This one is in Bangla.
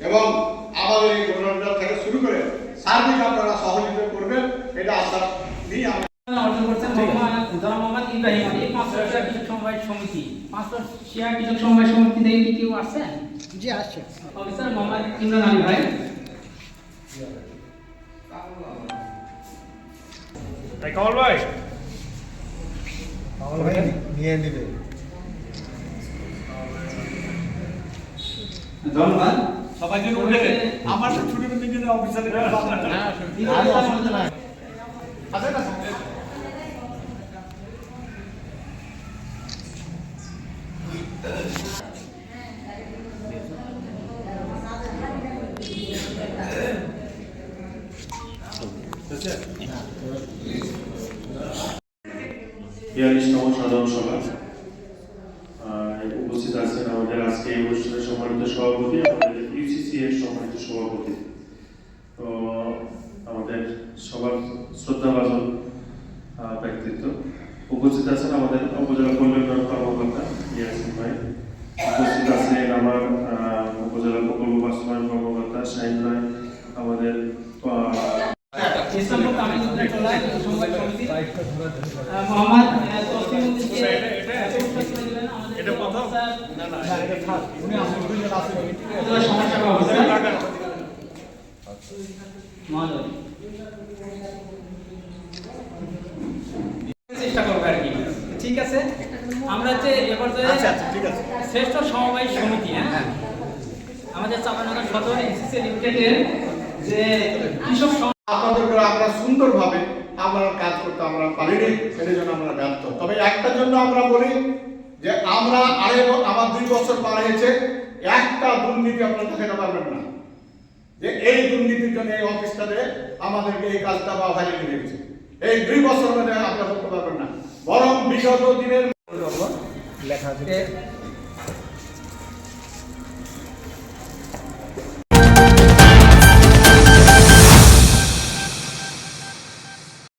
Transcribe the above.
এবং আমাদের এই গণতন্ত্র থেকে শুরু করে সার্বিক আপনারা সহযোগিতা করবেন, এটা আশা নিয়ে আমি অর্জন করছেন মোহাম্মদ ইব্রাহিম আলী 500 কৃষক সমবায় সমিতি। 500 কৃষক সমবায় সমিতি থেকে কি কেউ আসছেন? জি আসছে। অফিসার মোহাম্মদ ইমরান আলী ভাই। কমল ভাই নিয়ে নেবে। ধন্যবাদ সবাই যেন উঠে আমার তো ছুটি পেতে গেলে অফিসারের আছে না বিয়াল্লিশতম সাধারণ সভা উপস্থিত আছেন আমাদের আজকে এই অনুষ্ঠানের সম্মানিত সভাপতি, আমাদের ইউসিসি এর সম্মানিত সভাপতি, তো আমাদের সবার শ্রদ্ধাভাজন ব্যক্তিত্ব উপস্থিত আছেন আমাদের উপজেলা কল্যাণ কর্মকর্তা ইয়াসিন ভাই, উপস্থিত আছেন আমার উপজেলা প্রকল্প বাস্তবায়ন কর্মকর্তা শাহিন ভাই, আমাদের ইসলামপুর কামিলুদ্দিন টোলা সমবায় সমিতি মোহাম্মদ তসলিমউদ্দিনকে এটা প্রথম না এটা থাক। উনি আসলে দুইজন আছে মিটিংয়ে। সমস্যা অফিসার মহোদয় চেষ্টা করবো আর কি। ঠিক আছে, আমরা যে এবার ঠিক আছে শ্রেষ্ঠ সমবায় সমিতি, হ্যাঁ আমাদের চাঁপাইনগর সদর এসিসি লিমিটেডের যে কৃষক আপনাদেরকে আমরা সুন্দরভাবে আমরা কাজ করতে আমরা পারিনি, সেটার জন্য আমরা ব্যর্থ। তবে একটার জন্য আমরা বলি যে আমরা আমার 2 বছর পার হয়েছে, একটা দুর্নীতি আপনারা দেখাতে পারবেন না যে এই দুর্নীতির জন্য এই অফিসটাতে আমাদেরকে এই কাজটা বা হারিয়ে দিয়েছে। এই 2 বছর মধ্যে আপনারা বলতে পারবেন না, বরং বিগত দিনের লেখা আছে।